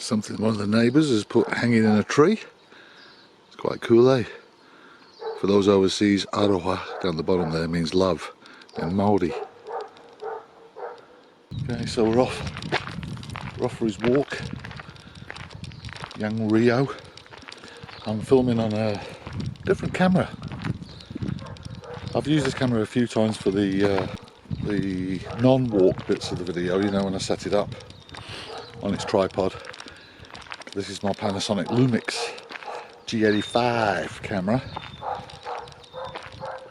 Something one of the neighbours has put hanging in a tree. It's quite cool, eh? For those overseas, aroha down the bottom there means love in Maori. Okay, so we're off for his walk. Young Rio. I'm filming on a different camera. I've used this camera a few times for the non-walk bits of the video, you know, when I set it up on its tripod. This is my Panasonic Lumix G85 camera,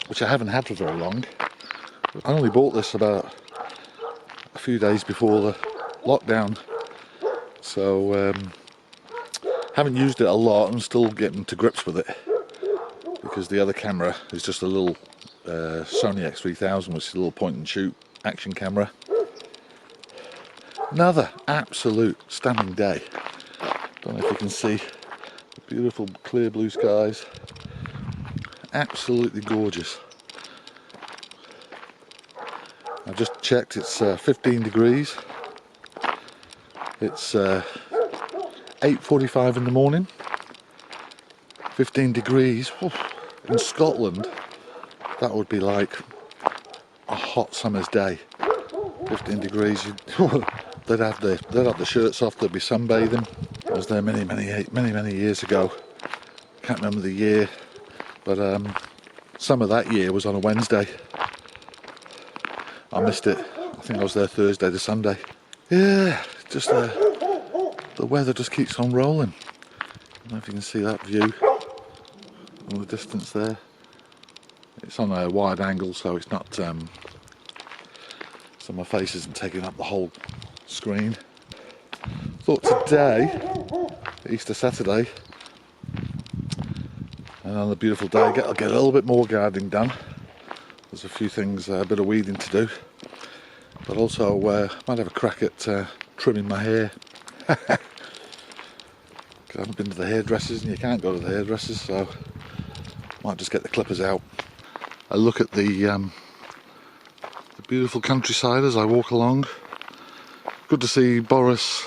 which I haven't had for very long. I only bought this about a few days before the lockdown, so haven't used it a lot. I'm still getting to grips with it because the other camera is just a little Sony X3000, which is a little point and shoot action camera. Another absolute stunning day. Don't know if you can see the beautiful clear blue skies. Absolutely gorgeous. I've just checked, it's 15 degrees. It's 8:45 in the morning. 15 degrees. In Scotland, that would be like a hot summer's day. 15 degrees. They'd have the shirts off. They'd be sunbathing. I was there many years ago. Can't remember the year, but some of that year was on a Wednesday. I missed it. I think I was there Thursday to Sunday. Yeah, just the weather just keeps on rolling. I don't know if you can see that view in the distance there. It's on a wide angle, so it's not so my face isn't taking up the whole screen. Thought today, Easter Saturday, and on a beautiful day, I'll get a little bit more gardening done. There's a few things, a bit of weeding to do, but also might have a crack at trimming my hair. I haven't been to the hairdressers, and you can't go to the hairdressers, so might just get the clippers out. I look at the beautiful countryside as I walk along. Good to see Boris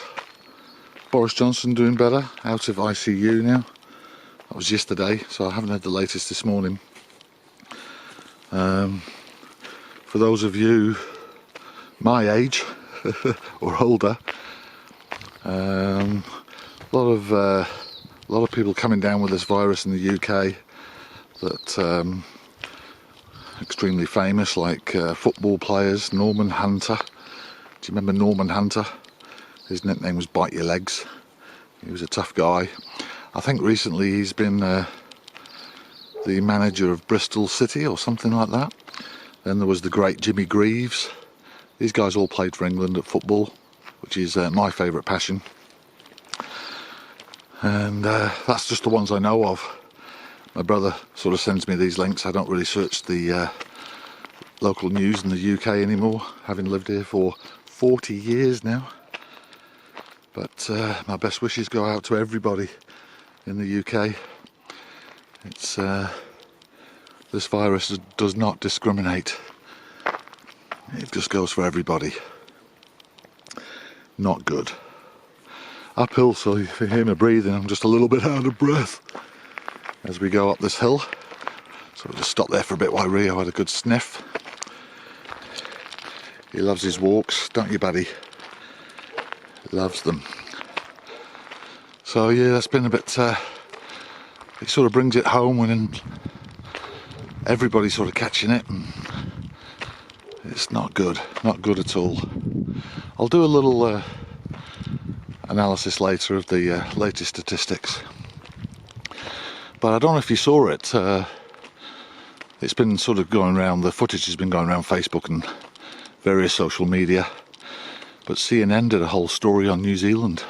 Johnson doing better, out of ICU now. That was yesterday, so I haven't had the latest this morning. For those of you my age or older, a lot of people coming down with this virus in the UK that extremely famous, like football players. Norman Hunter. Do you remember Norman Hunter? His nickname was Bite Your Legs. He was a tough guy. I think recently he's been the manager of Bristol City or something like that. Then there was the great Jimmy Greaves. These guys all played for England at football, which is my favourite passion. And that's just the ones I know of. My brother sort of sends me these links. I don't really search the local news in the UK anymore, having lived here for 40 years now. But my best wishes go out to everybody in the UK. It's this virus does not discriminate. It just goes for everybody. Not good. Uphill, so if you hear me breathing, I'm just a little bit out of breath as we go up this hill. So we'll just stop there for a bit while Rio had a good sniff. He loves his walks, don't you, buddy? He loves them. So yeah, that's been a bit, it sort of brings it home when everybody's sort of catching it, and it's not good at all. I'll do a little analysis later of the latest statistics. But I don't know if you saw it, it's been sort of going around, the footage has been going around Facebook and various social media, but CNN did a whole story on New Zealand,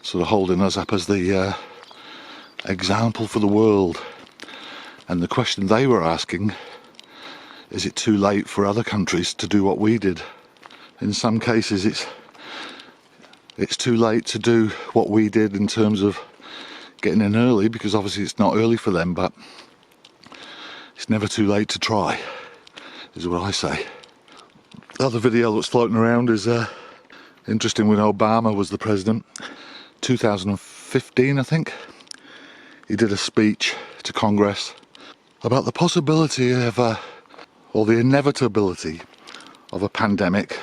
sort of holding us up as the example for the world. And the question they were asking, is it too late for other countries to do what we did? In some cases it's too late to do what we did in terms of getting in early, because obviously it's not early for them, but it's never too late to try, is what I say. The other video that's floating around is Interesting, when Obama was the president, 2015 I think, he did a speech to Congress about the possibility of, or the inevitability of a pandemic,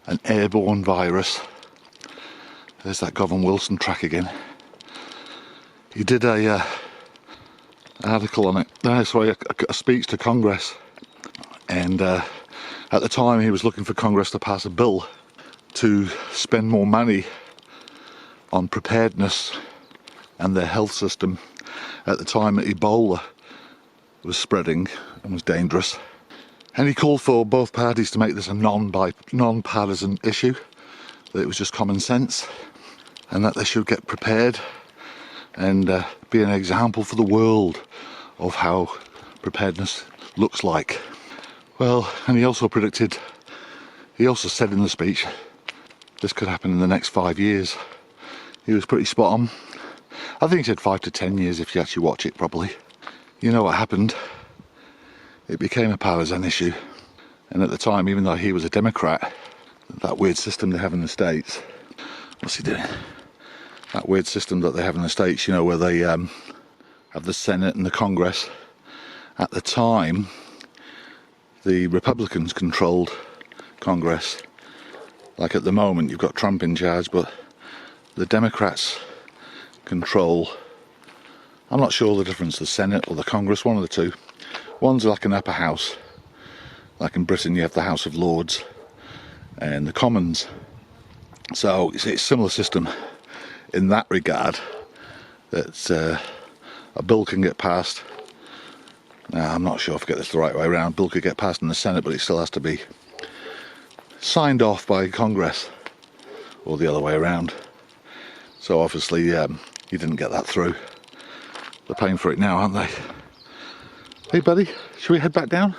an airborne virus. There's that Gavin Wilson track again. He did a article on it, a speech to Congress, and at the time he was looking for Congress to pass a bill to spend more money on preparedness and their health system at the time that Ebola was spreading and was dangerous. And he called for both parties to make this a non-partisan issue, that it was just common sense, and that they should get prepared and be an example for the world of how preparedness looks like. Well, and he also said in the speech, this could happen in the next 5 years. He was pretty spot on. I think he said 5 to 10 years if you actually watch it properly. You know what happened? It became a partisan issue. And at the time, even though he was a Democrat, that weird system they have in the States, what's he doing? That weird system that they have in the States, you know, where they have the Senate and the Congress. At the time, the Republicans controlled Congress. Like at the moment, you've got Trump in charge, but the Democrats control, I'm not sure the difference, the Senate or the Congress, one of the two. One's like an upper house. Like in Britain, you have the House of Lords and the Commons. So it's a similar system in that regard, that a bill can get passed. Now, I'm not sure if I get this the right way around. A bill could get passed in the Senate, but it still has to be signed off by Congress, or the other way around. So obviously he didn't get that through. They're paying for it now, aren't they? Hey buddy, should we head back down?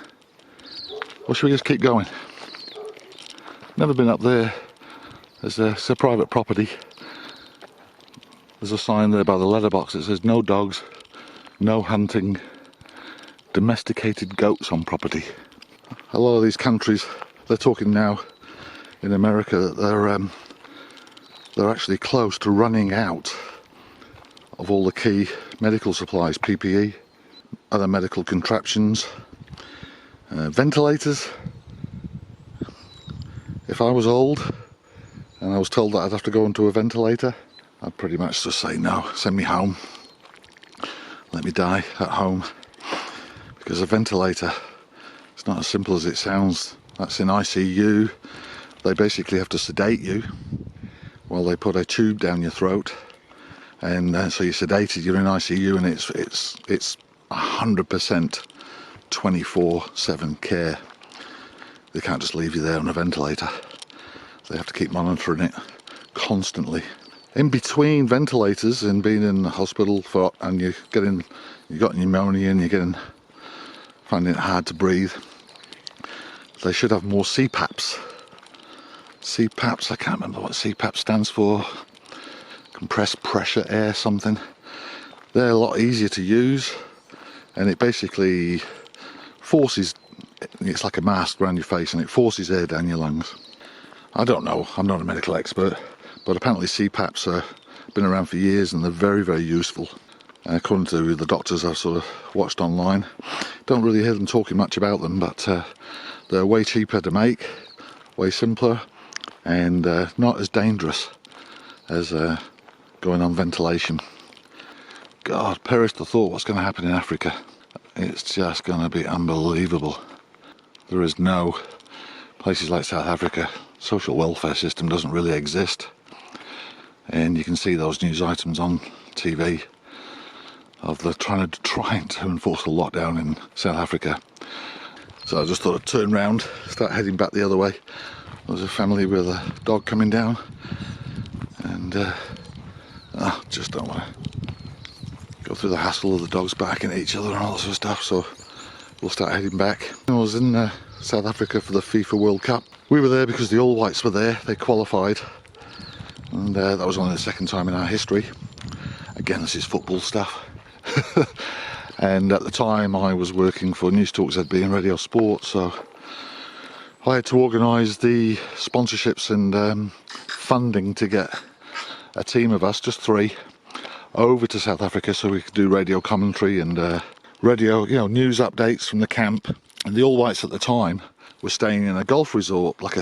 Or should we just keep going? Never been up there. It's a private property. There's a sign there by the letterbox that says no dogs, no hunting, domesticated goats on property. A lot of these countries, they're talking now in America that they're actually close to running out of all the key medical supplies, PPE, other medical contraptions, ventilators. If I was old and I was told that I'd have to go into a ventilator, I'd pretty much just say no, send me home, let me die at home. Because a ventilator, it's not as simple as it sounds. That's in ICU. They basically have to sedate you while they put a tube down your throat, and so you're sedated, you're in ICU, and it's 100% 24/7 care. They can't just leave you there on a ventilator. They have to keep monitoring it constantly. In between ventilators and being in the hospital and you got pneumonia and you're finding it hard to breathe, they should have more CPAPs. CPAPs, I can't remember what CPAP stands for. Compressed pressure air something. They're a lot easier to use, and it basically forces, it's like a mask around your face, and it forces air down your lungs. I don't know, I'm not a medical expert, but apparently CPAPs have been around for years and they're very, very useful. According to the doctors I've sort of watched online, don't really hear them talking much about them, but they're way cheaper to make, way simpler, and not as dangerous as going on ventilation. God, perish the thought what's going to happen in Africa. It's just going to be unbelievable. There is no, places like South Africa, social welfare system doesn't really exist. And you can see those news items on TV of the trying to enforce a lockdown in South Africa. So I just thought I'd turn round, start heading back the other way. There's a family with a dog coming down, and I just don't want to go through the hassle of the dogs barking at each other and all that sort of stuff, so we'll start heading back. I was in South Africa for the FIFA World Cup. We were there because the All Whites were there, they qualified, and that was only the second time in our history. Again, this is football stuff. And at the time I was working for News Talk ZB and Radio Sport, so I had to organise the sponsorships and funding to get a team of us, just 3, over to South Africa so we could do radio commentary and radio, news updates from the camp. And the All Whites at the time were staying in a golf resort, like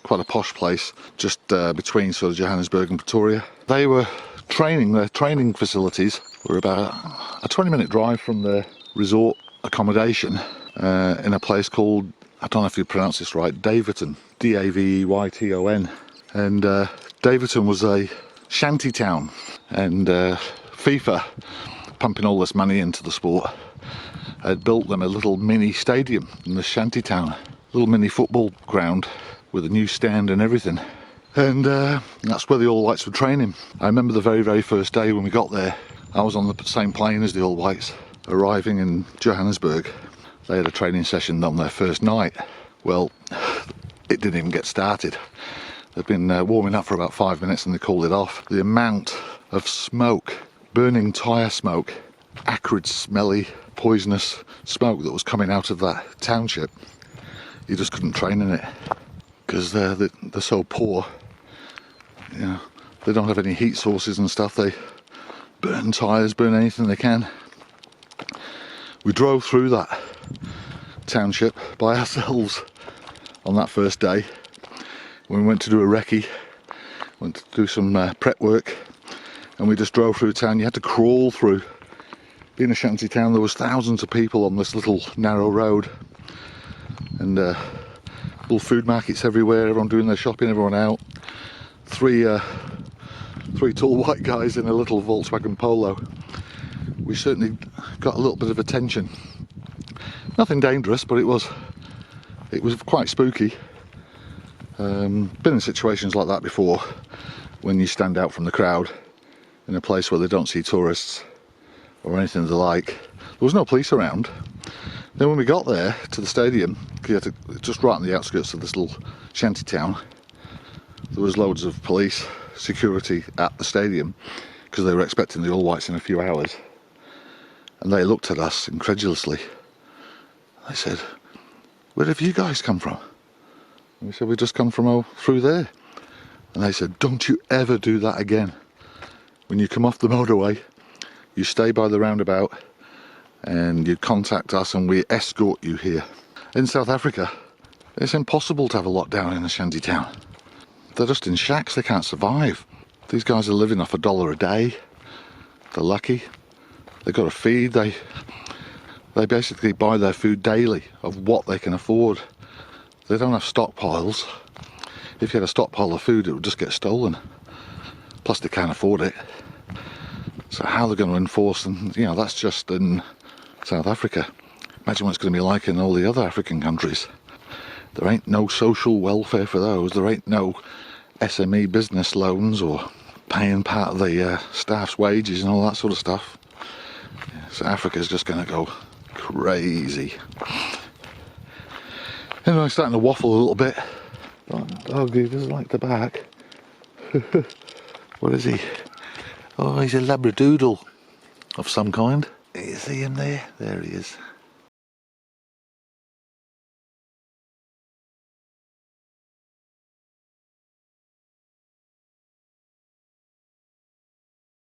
quite a posh place, just between sort of Johannesburg and Pretoria. They were training, their training facilities were about a 20-minute drive from the resort accommodation in a place called, I don't know if you pronounce this right, Daveyton, D-A-V-E-Y-T-O-N. And Daveyton was a shanty town, and FIFA, pumping all this money into the sport, had built them a little mini stadium in the shanty town, little mini football ground with a new stand and everything. And that's where the All Whites were training. I remember the very, very first day when we got there, I was on the same plane as the All Whites, arriving in Johannesburg. They had a training session on their first night. Well, it didn't even get started. They'd been warming up for about 5 minutes and they called it off. The amount of smoke, burning tyre smoke, acrid, smelly, poisonous smoke that was coming out of that township, you just couldn't train in it because they're so poor. They don't have any heat sources and stuff. They burn tyres, burn anything they can. We drove through that township by ourselves on that first day. When we went to do a recce, went to do some prep work, and we just drove through town. You had to crawl through. Being a shanty town, there was thousands of people on this little narrow road, and little food markets everywhere, everyone doing their shopping, everyone out. Three tall white guys in a little Volkswagen Polo. We certainly got a little bit of attention. Nothing dangerous, but it was quite spooky. Been in situations like that before, when you stand out from the crowd in a place where they don't see tourists or anything of the like. There was no police around. Then when we got there to the stadium, just right on the outskirts of this little shanty town, there was loads of police security at the stadium because they were expecting the All Whites in a few hours. And they looked at us incredulously. They said, "Where have you guys come from?" And we said, "We just come from through there." And they said, "Don't you ever do that again. When you come off the motorway, you stay by the roundabout and you contact us and we escort you here." In South Africa, it's impossible to have a lockdown in a shanty town. They're just in shacks, they can't survive. These guys are living off $1 a day. They're lucky. They've got to feed. They basically buy their food daily of what they can afford. They don't have stockpiles. If you had a stockpile of food, it would just get stolen. Plus they can't afford it. So how they're going to enforce them, that's just in South Africa. Imagine what it's going to be like in all the other African countries. There ain't no social welfare for those. There ain't no SME business loans or paying part of the staff's wages and all that sort of stuff. So Africa's just going to go crazy. Anyway, I'm starting to waffle a little bit. Doggy doesn't like the back. What is he? Oh, he's a labradoodle of some kind. You see him there? There he is.